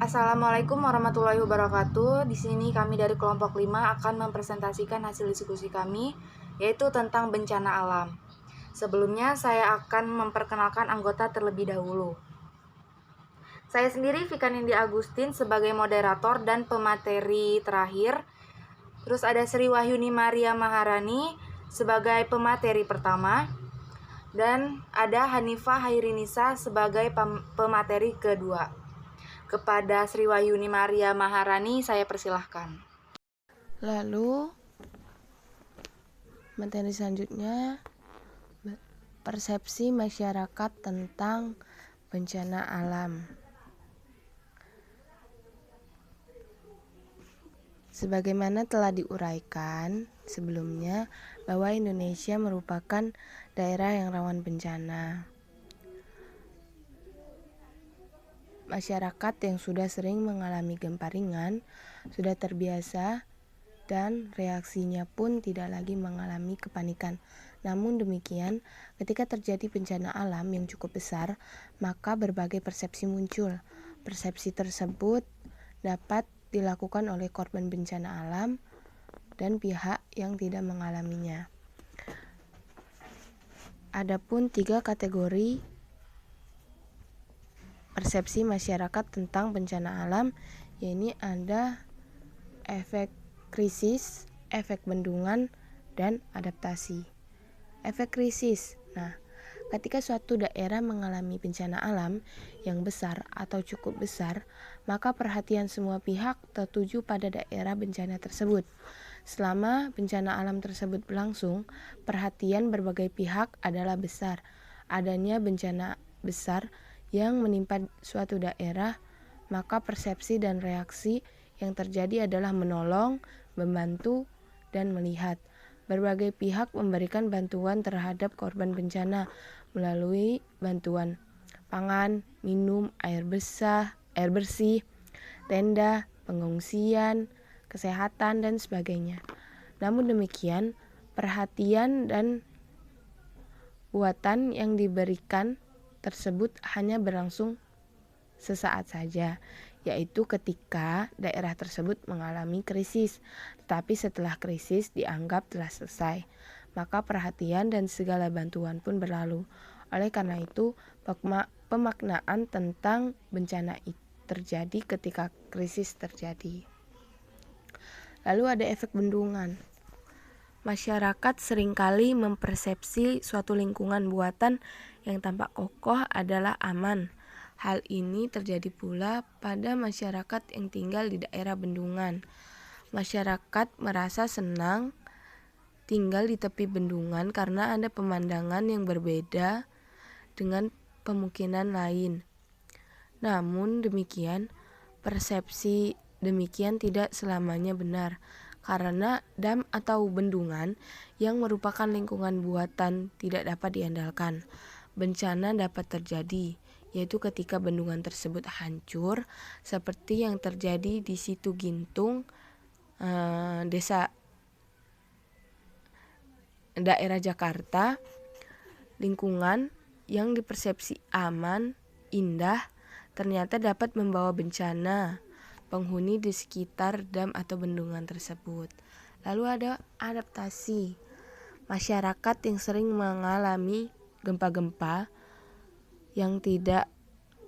Assalamualaikum warahmatullahi wabarakatuh. Di sini kami dari kelompok 5 akan mempresentasikan hasil diskusi kami, yaitu tentang bencana alam. Sebelumnya saya akan memperkenalkan anggota terlebih dahulu. Saya sendiri Vika Nindi Agustin sebagai moderator dan pemateri terakhir. Terus ada Sri Wahyuni Maria Maharani sebagai pemateri pertama. Dan ada Hanifah Hairinisa sebagai pemateri kedua. Kepada Sri Wahyuni Maria Maharani saya persilahkan. Lalu materi selanjutnya, persepsi masyarakat tentang bencana alam. Sebagaimana telah diuraikan sebelumnya bahwa Indonesia merupakan daerah yang rawan bencana. Masyarakat yang sudah sering mengalami gempa ringan sudah terbiasa dan reaksinya pun tidak lagi mengalami kepanikan. Namun demikian, ketika terjadi bencana alam yang cukup besar, maka berbagai persepsi muncul. Persepsi tersebut dapat dilakukan oleh korban bencana alam dan pihak yang tidak mengalaminya. Adapun 3 kategori persepsi masyarakat tentang bencana alam, yaitu ada efek krisis, efek bendungan, dan adaptasi. Efek krisis. Nah, ketika suatu daerah mengalami bencana alam yang besar atau cukup besar, maka perhatian semua pihak tertuju pada daerah bencana tersebut. Selama bencana alam tersebut berlangsung, perhatian berbagai pihak adalah besar. Adanya bencana besar yang menimpa suatu daerah, maka persepsi dan reaksi yang terjadi adalah menolong, membantu, dan melihat. Berbagai pihak memberikan bantuan terhadap korban bencana melalui bantuan pangan, minum, air bersih, tenda, pengungsian, kesehatan, dan sebagainya. Namun demikian, perhatian dan buatan yang diberikan tersebut hanya berlangsung sesaat saja, yaitu ketika daerah tersebut mengalami krisis. Tetapi setelah krisis dianggap telah selesai, maka perhatian dan segala bantuan pun berlalu. Oleh karena itu, pemaknaan tentang bencana terjadi ketika krisis terjadi. Lalu ada efek bendungan. Masyarakat seringkali mempersepsi suatu lingkungan buatan yang tampak kokoh adalah aman. Hal ini terjadi pula pada masyarakat yang tinggal di daerah bendungan. Masyarakat merasa senang tinggal di tepi bendungan karena ada pemandangan yang berbeda dengan pemukiman lain. Namun demikian, persepsi demikian tidak selamanya benar, karena dam atau bendungan yang merupakan lingkungan buatan tidak dapat diandalkan. Bencana dapat terjadi, yaitu ketika bendungan tersebut hancur, seperti yang terjadi di Situ Gintung, daerah Jakarta. Lingkungan yang dipersepsi aman, indah, ternyata dapat membawa bencana penghuni di sekitar dam atau bendungan tersebut. Lalu ada adaptasi. Masyarakat yang sering mengalami gempa-gempa yang tidak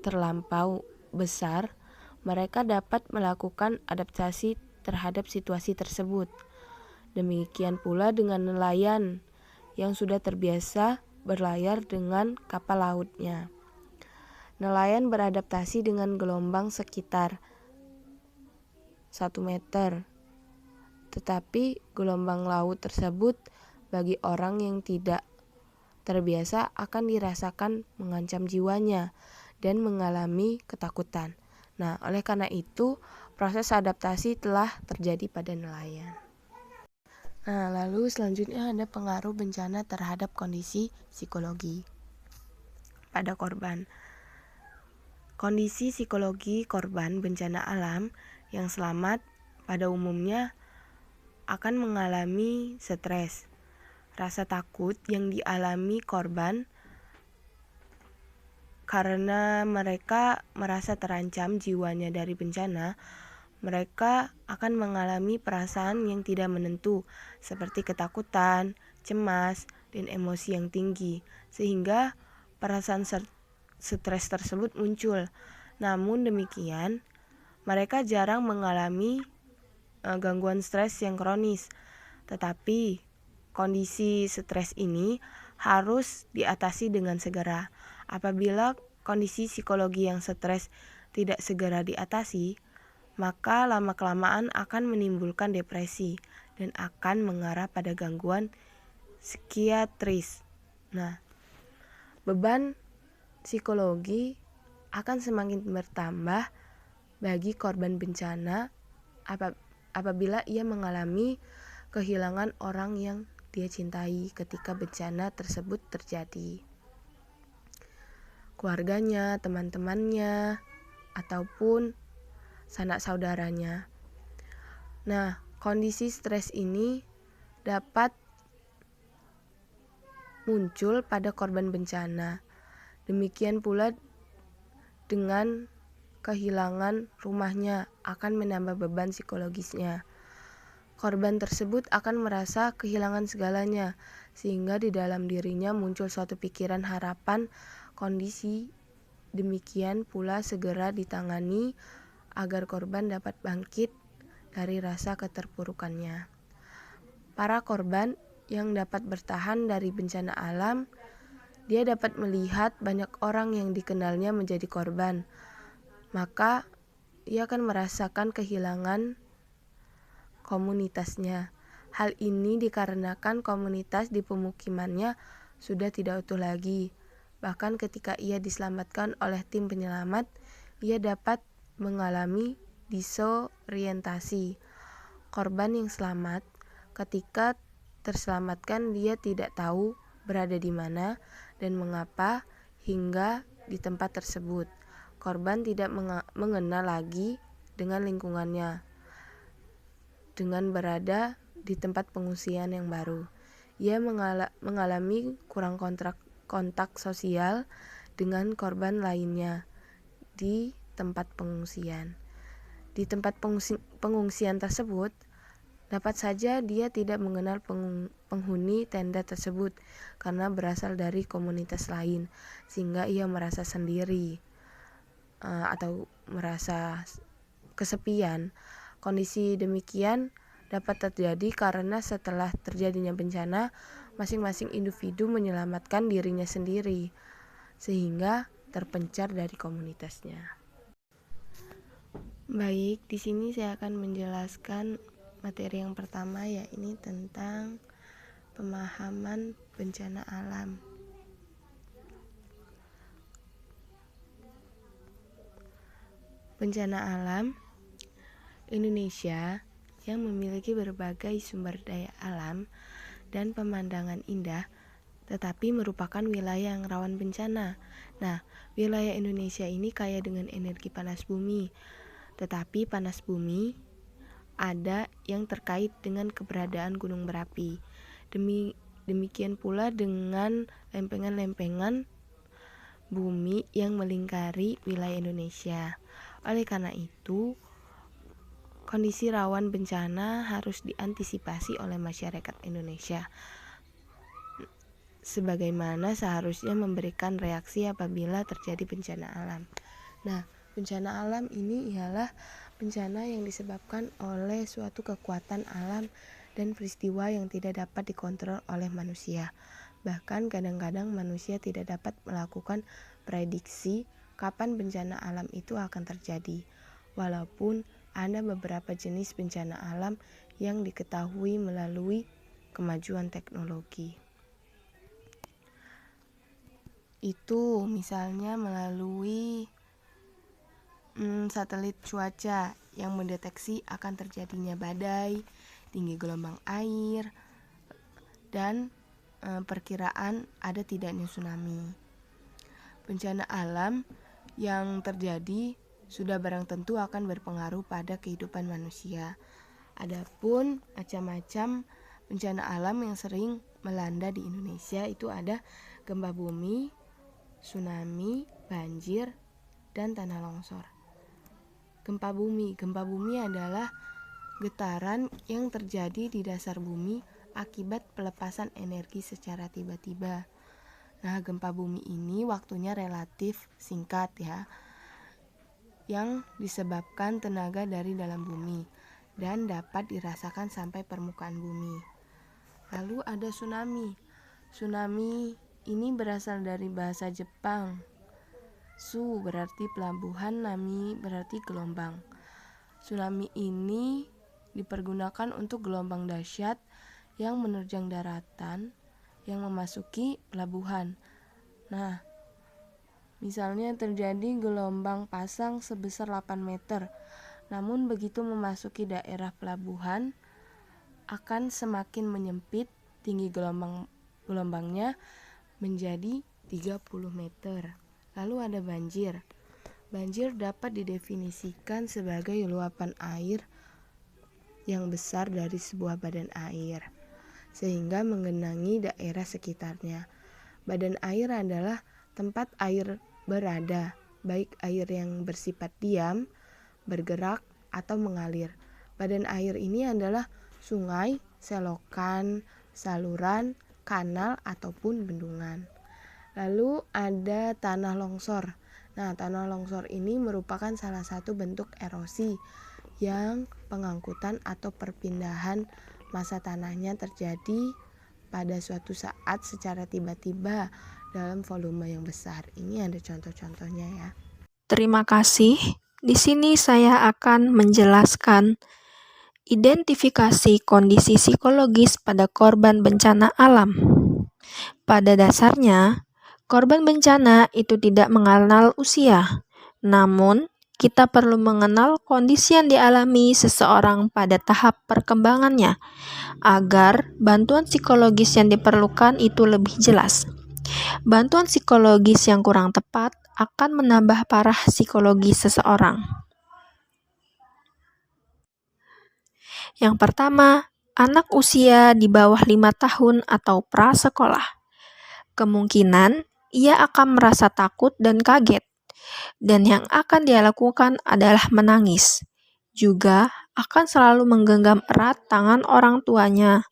terlampau besar, mereka dapat melakukan adaptasi terhadap situasi tersebut. Demikian pula dengan nelayan yang sudah terbiasa berlayar dengan kapal lautnya. Nelayan beradaptasi dengan gelombang sekitar 1 meter. Tetapi gelombang laut tersebut bagi orang yang tidak terbiasa akan dirasakan mengancam jiwanya dan mengalami ketakutan. Nah, oleh karena itu proses adaptasi telah terjadi pada nelayan. Nah, lalu selanjutnya ada pengaruh bencana terhadap kondisi psikologi pada korban. Kondisi psikologi korban bencana alam yang selamat pada umumnya akan mengalami stres. Rasa takut yang dialami korban karena mereka merasa terancam jiwanya dari bencana, mereka akan mengalami perasaan yang tidak menentu, seperti ketakutan, cemas, dan emosi yang tinggi, sehingga perasaan stres tersebut muncul. Namun demikian, mereka jarang mengalami gangguan stres yang kronis, tetapi kondisi stres ini harus diatasi dengan segera. Apabila kondisi psikologi yang stres tidak segera diatasi, maka lama-kelamaan akan menimbulkan depresi dan akan mengarah pada gangguan psikiatris. Nah, beban psikologi akan semakin bertambah bagi korban bencana apabila ia mengalami kehilangan orang yang dia cintai ketika bencana tersebut terjadi. Keluarganya, teman-temannya, ataupun sanak saudaranya. Nah, kondisi stres ini dapat muncul pada korban bencana. Demikian pula dengan kehilangan rumahnya akan menambah beban psikologisnya. Korban tersebut akan merasa kehilangan segalanya, sehingga di dalam dirinya muncul suatu pikiran harapan kondisi demikian pula segera ditangani agar korban dapat bangkit dari rasa keterpurukannya. Para korban yang dapat bertahan dari bencana alam, dia dapat melihat banyak orang yang dikenalnya menjadi korban, maka ia akan merasakan kehilangan komunitasnya. Hal ini dikarenakan komunitas di pemukimannya sudah tidak utuh lagi. Bahkan ketika ia diselamatkan oleh tim penyelamat, ia dapat mengalami disorientasi. Korban yang selamat, ketika terselamatkan dia tidak tahu berada di mana dan mengapa hingga di tempat tersebut. Korban tidak mengenal lagi dengan lingkungannya dengan berada di tempat pengungsian yang baru. Ia mengalami kurang kontak sosial dengan korban lainnya di tempat pengungsian. Di tempat pengungsian tersebut, dapat saja dia tidak mengenal penghuni tenda tersebut karena berasal dari komunitas lain, sehingga ia merasa sendiri atau merasa kesepian. Kondisi demikian dapat terjadi karena setelah terjadinya bencana, masing-masing individu menyelamatkan dirinya sendiri, sehingga terpencar dari komunitasnya. Baik, di sini saya akan menjelaskan materi yang pertama, yaitu tentang pemahaman bencana alam. Bencana alam Indonesia yang memiliki berbagai sumber daya alam dan pemandangan indah, tetapi merupakan wilayah yang rawan bencana. Nah, wilayah Indonesia ini kaya dengan energi panas bumi, tetapi panas bumi ada yang terkait dengan keberadaan gunung berapi. Demikian pula dengan lempengan-lempengan bumi yang melingkari wilayah Indonesia. Oleh karena itu, kondisi rawan bencana harus diantisipasi oleh masyarakat Indonesia, sebagaimana seharusnya memberikan reaksi apabila terjadi bencana alam. Nah, bencana alam ini ialah bencana yang disebabkan oleh suatu kekuatan alam dan peristiwa yang tidak dapat dikontrol oleh manusia. Bahkan kadang-kadang manusia tidak dapat melakukan prediksi kapan bencana alam itu akan terjadi. Walaupun ada beberapa jenis bencana alam yang diketahui melalui kemajuan teknologi. Itu misalnya melalui satelit cuaca yang mendeteksi akan terjadinya badai, tinggi gelombang air, dan perkiraan ada tidaknya tsunami. Bencana alam yang terjadi sudah barang tentu akan berpengaruh pada kehidupan manusia. Adapun macam-macam bencana alam yang sering melanda di Indonesia itu ada gempa bumi, tsunami, banjir, dan tanah longsor. Gempa bumi. Gempa bumi adalah getaran yang terjadi di dasar bumi akibat pelepasan energi secara tiba-tiba. Nah, gempa bumi ini waktunya relatif singkat ya, yang disebabkan tenaga dari dalam bumi dan dapat dirasakan sampai permukaan bumi. Lalu ada tsunami. Tsunami ini berasal dari bahasa Jepang. Su berarti pelabuhan, nami berarti gelombang. Tsunami ini dipergunakan untuk gelombang dahsyat yang menerjang daratan yang memasuki pelabuhan. Nah, misalnya terjadi gelombang pasang sebesar 8 meter. Namun begitu memasuki daerah pelabuhan akan semakin menyempit, tinggi gelombangnya menjadi 30 meter. Lalu ada banjir. Banjir dapat didefinisikan sebagai luapan air yang besar dari sebuah badan air, sehingga menggenangi daerah sekitarnya. Badan air adalah tempat air berada, baik air yang bersifat diam, bergerak, atau mengalir. Badan air ini adalah sungai, selokan, saluran, kanal, ataupun bendungan. Lalu ada tanah longsor. Nah, tanah longsor ini merupakan salah satu bentuk erosi yang pengangkutan atau perpindahan massa tanahnya terjadi pada suatu saat secara tiba-tiba dalam volume yang besar. Ini ada contoh-contohnya ya. Terima kasih. Di sini saya akan menjelaskan identifikasi kondisi psikologis pada korban bencana alam. Pada dasarnya, korban bencana itu tidak mengenal usia, namun kita perlu mengenal kondisi yang dialami seseorang pada tahap perkembangannya, agar bantuan psikologis yang diperlukan itu lebih jelas. Bantuan psikologis yang kurang tepat akan menambah parah psikologi seseorang. Yang pertama, anak usia di bawah 5 tahun atau prasekolah. Kemungkinan ia akan merasa takut dan kaget, dan yang akan dia lakukan adalah menangis. Juga akan selalu menggenggam erat tangan orang tuanya,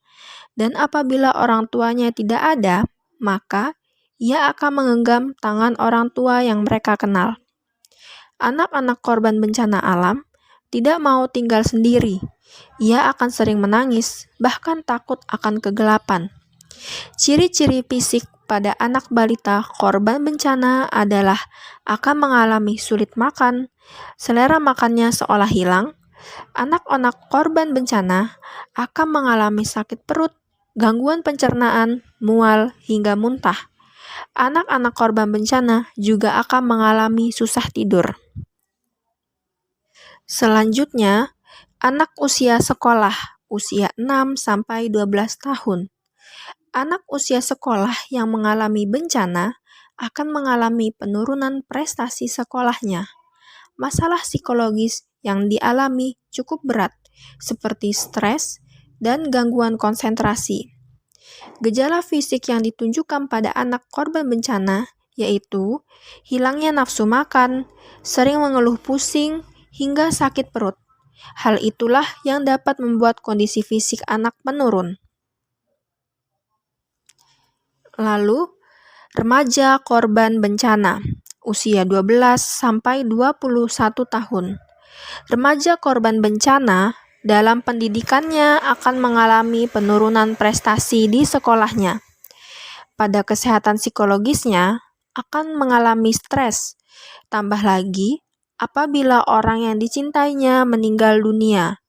dan apabila orang tuanya tidak ada, maka ia akan menggenggam tangan orang tua yang mereka kenal. Anak-anak korban bencana alam tidak mau tinggal sendiri. Ia akan sering menangis, bahkan takut akan kegelapan. Ciri-ciri fisik pada anak balita korban bencana adalah akan mengalami sulit makan, selera makannya seolah hilang. Anak-anak korban bencana akan mengalami sakit perut, gangguan pencernaan, mual, hingga muntah. Anak-anak korban bencana juga akan mengalami susah tidur. Selanjutnya, anak usia sekolah, usia 6-12 tahun. Anak usia sekolah yang mengalami bencana akan mengalami penurunan prestasi sekolahnya. Masalah psikologis yang dialami cukup berat, seperti stres dan gangguan konsentrasi. Gejala fisik yang ditunjukkan pada anak korban bencana yaitu hilangnya nafsu makan, sering mengeluh pusing, hingga sakit perut. Hal itulah yang dapat membuat kondisi fisik anak menurun. Lalu, remaja korban bencana, usia 12-21 tahun. Remaja korban bencana dalam pendidikannya akan mengalami penurunan prestasi di sekolahnya. Pada kesehatan psikologisnya akan mengalami stres. Tambah lagi, apabila orang yang dicintainya meninggal dunia.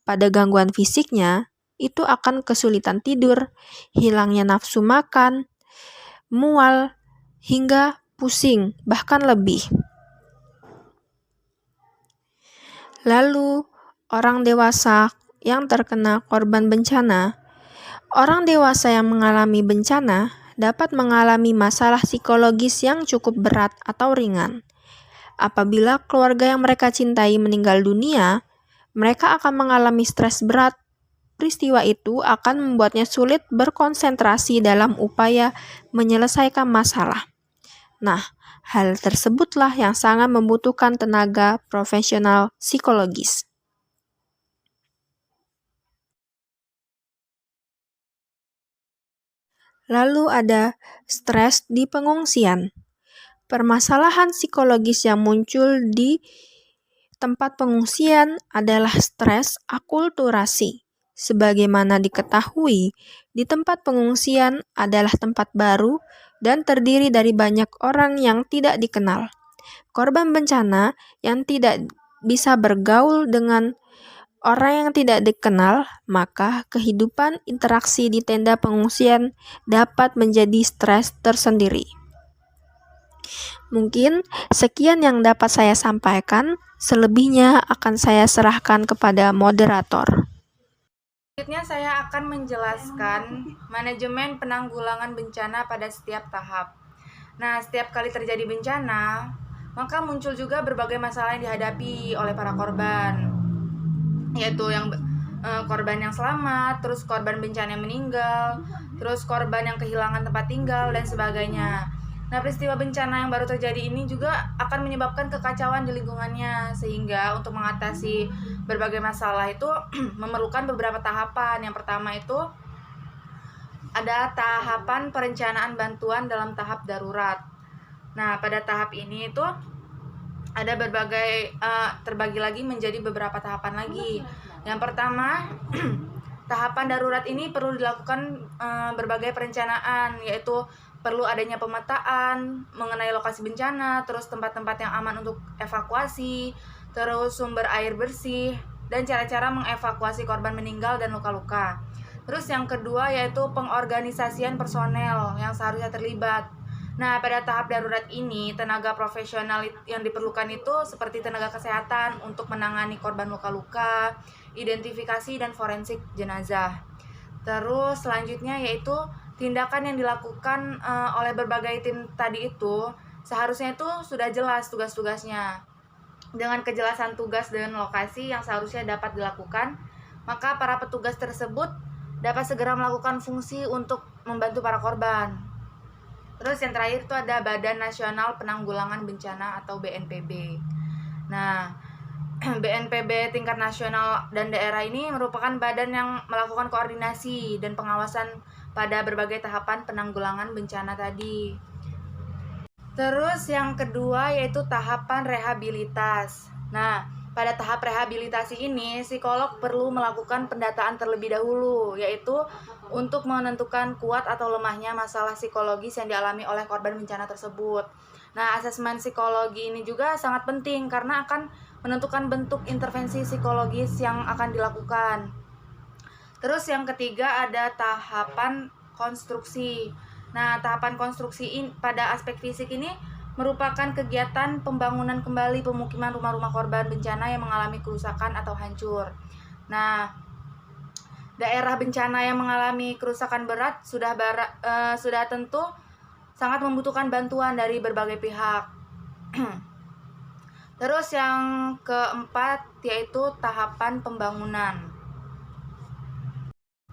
Pada gangguan fisiknya, itu akan kesulitan tidur, hilangnya nafsu makan, mual, hingga pusing, bahkan lebih. Lalu, orang dewasa yang terkena korban bencana. Orang dewasa yang mengalami bencana dapat mengalami masalah psikologis yang cukup berat atau ringan. Apabila keluarga yang mereka cintai meninggal dunia, mereka akan mengalami stres berat. Peristiwa itu akan membuatnya sulit berkonsentrasi dalam upaya menyelesaikan masalah. Nah, Hal tersebutlah yang sangat membutuhkan tenaga profesional psikologis. Lalu ada stres di pengungsian. Permasalahan psikologis yang muncul di tempat pengungsian adalah stres akulturasi. Sebagaimana diketahui, di tempat pengungsian adalah tempat baru dan terdiri dari banyak orang yang tidak dikenal. Korban bencana yang tidak bisa bergaul dengan orang yang tidak dikenal, maka kehidupan interaksi di tenda pengungsian dapat menjadi stres tersendiri. Mungkin sekian yang dapat saya sampaikan, selebihnya akan saya serahkan kepada moderator. Selanjutnya saya akan menjelaskan manajemen penanggulangan bencana pada setiap tahap. Nah, setiap kali terjadi bencana, maka muncul juga berbagai masalah yang dihadapi oleh para korban, yaitu yang korban yang selamat, terus korban bencana yang meninggal, terus korban yang kehilangan tempat tinggal, dan sebagainya. Nah, peristiwa bencana yang baru terjadi ini juga akan menyebabkan kekacauan di lingkungannya, sehingga untuk mengatasi berbagai masalah itu memerlukan beberapa tahapan. Yang pertama itu ada tahapan perencanaan bantuan dalam tahap darurat. Nah, pada tahap ini itu ada berbagai terbagi lagi menjadi beberapa tahapan lagi. Yang pertama, tahapan darurat ini perlu dilakukan berbagai perencanaan, yaitu perlu adanya pemetaan mengenai lokasi bencana, terus tempat-tempat yang aman untuk evakuasi, terus sumber air bersih, dan cara-cara mengevakuasi korban meninggal dan luka-luka. Terus yang kedua yaitu pengorganisasian personel yang seharusnya terlibat. Nah, pada tahap darurat ini, tenaga profesional yang diperlukan itu seperti tenaga kesehatan untuk menangani korban luka-luka, identifikasi dan forensik jenazah. Terus selanjutnya yaitu tindakan yang dilakukan oleh berbagai tim tadi itu seharusnya itu sudah jelas tugas-tugasnya. Dengan kejelasan tugas dan lokasi yang seharusnya dapat dilakukan, maka para petugas tersebut dapat segera melakukan fungsi untuk membantu para korban. Terus yang terakhir itu ada Badan Nasional Penanggulangan Bencana atau BNPB. Nah, BNPB tingkat nasional dan daerah ini merupakan badan yang melakukan koordinasi dan pengawasan pada berbagai tahapan penanggulangan bencana tadi. Terus yang kedua yaitu tahapan rehabilitas. Nah, pada tahap rehabilitasi ini, psikolog perlu melakukan pendataan terlebih dahulu, yaitu untuk menentukan kuat atau lemahnya masalah psikologis yang dialami oleh korban bencana tersebut. Nah, asesmen psikologi ini juga sangat penting karena akan menentukan bentuk intervensi psikologis yang akan dilakukan. Terus yang ketiga ada tahapan konstruksi. Nah, tahapan konstruksi pada aspek fisik ini merupakan kegiatan pembangunan kembali pemukiman rumah-rumah korban bencana yang mengalami kerusakan atau hancur. Nah, daerah bencana yang mengalami kerusakan berat sudah tentu sangat membutuhkan bantuan dari berbagai pihak. Terus yang keempat yaitu tahapan pembangunan.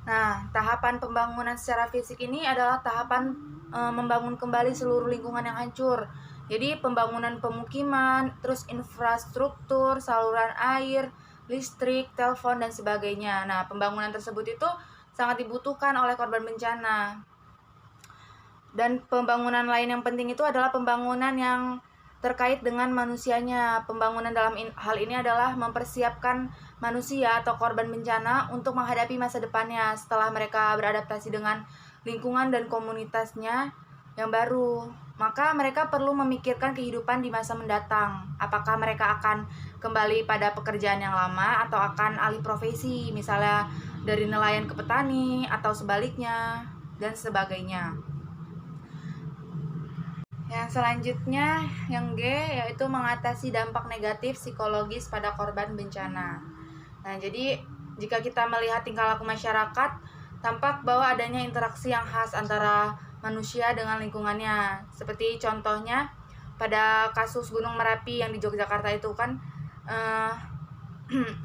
Nah, tahapan pembangunan secara fisik ini adalah tahapan membangun kembali seluruh lingkungan yang hancur. Jadi pembangunan pemukiman, terus infrastruktur, saluran air, listrik, telepon, dan sebagainya. Nah, pembangunan tersebut itu sangat dibutuhkan oleh korban bencana. Dan pembangunan lain yang penting itu adalah pembangunan yang terkait dengan manusianya. Pembangunan dalam hal ini adalah mempersiapkan manusia atau korban bencana untuk menghadapi masa depannya setelah mereka beradaptasi dengan lingkungan dan komunitasnya yang baru. Maka mereka perlu memikirkan kehidupan di masa mendatang. Apakah mereka akan kembali pada pekerjaan yang lama atau akan alih profesi, misalnya dari nelayan ke petani atau sebaliknya, dan sebagainya. Yang selanjutnya, yang G, yaitu mengatasi dampak negatif psikologis pada korban bencana. Nah, jadi jika kita melihat tingkah laku masyarakat, tampak bahwa adanya interaksi yang khas antara manusia dengan lingkungannya. Seperti contohnya pada kasus Gunung Merapi yang di Yogyakarta itu kan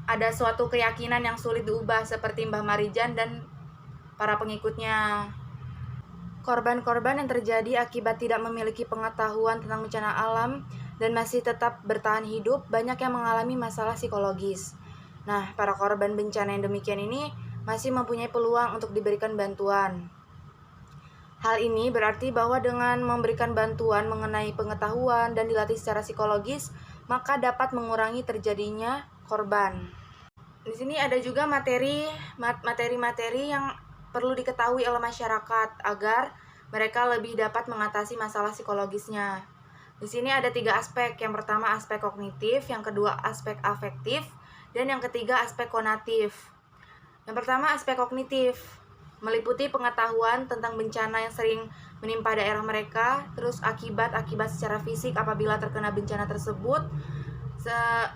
ada suatu keyakinan yang sulit diubah seperti Mbah Marijan dan para pengikutnya. Korban-korban yang terjadi akibat tidak memiliki pengetahuan tentang bencana alam dan masih tetap bertahan hidup banyak yang mengalami masalah psikologis. Nah, para korban bencana yang demikian ini masih mempunyai peluang untuk diberikan bantuan. Hal ini berarti bahwa dengan memberikan bantuan mengenai pengetahuan dan dilatih secara psikologis, maka dapat mengurangi terjadinya korban. Di sini ada juga materi-materi yang perlu diketahui oleh masyarakat agar mereka lebih dapat mengatasi masalah psikologisnya. Di sini ada 3 aspek. Yang pertama aspek kognitif, yang kedua aspek afektif, dan yang ketiga aspek konatif. Yang pertama aspek kognitif, meliputi pengetahuan tentang bencana yang sering menimpa daerah mereka, terus akibat-akibat secara fisik apabila terkena bencana tersebut,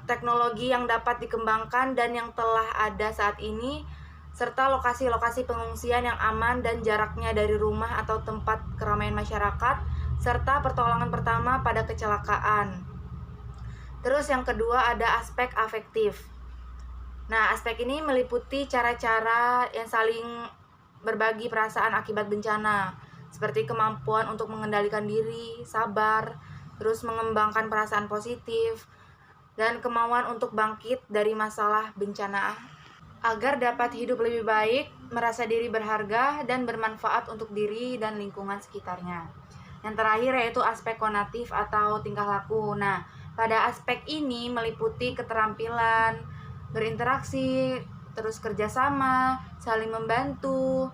teknologi yang dapat dikembangkan dan yang telah ada saat ini, serta lokasi-lokasi pengungsian yang aman dan jaraknya dari rumah atau tempat keramaian masyarakat, serta pertolongan pertama pada kecelakaan. Terus yang kedua ada aspek afektif. Nah, aspek ini meliputi cara-cara yang saling berbagi perasaan akibat bencana, seperti kemampuan untuk mengendalikan diri, sabar, terus mengembangkan perasaan positif, dan kemauan untuk bangkit dari masalah bencana agar dapat hidup lebih baik, merasa diri berharga, dan bermanfaat untuk diri dan lingkungan sekitarnya. Yang terakhir yaitu aspek konatif atau tingkah laku. Nah, pada aspek ini meliputi keterampilan, berinteraksi, terus kerjasama, saling membantu,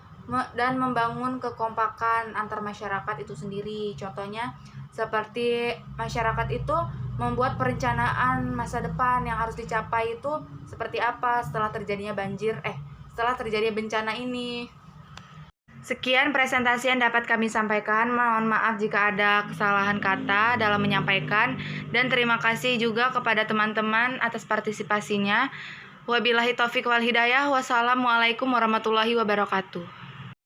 dan membangun kekompakan antar masyarakat itu sendiri. Contohnya seperti masyarakat itu membuat perencanaan masa depan yang harus dicapai itu seperti apa setelah terjadinya setelah terjadinya bencana ini. Sekian presentasi yang dapat kami sampaikan. Mohon maaf jika ada kesalahan kata dalam menyampaikan, dan terima kasih juga kepada teman-teman atas partisipasinya. Wabillahi taufiq wal hidayah. Wassalamualaikum warahmatullahi wabarakatuh.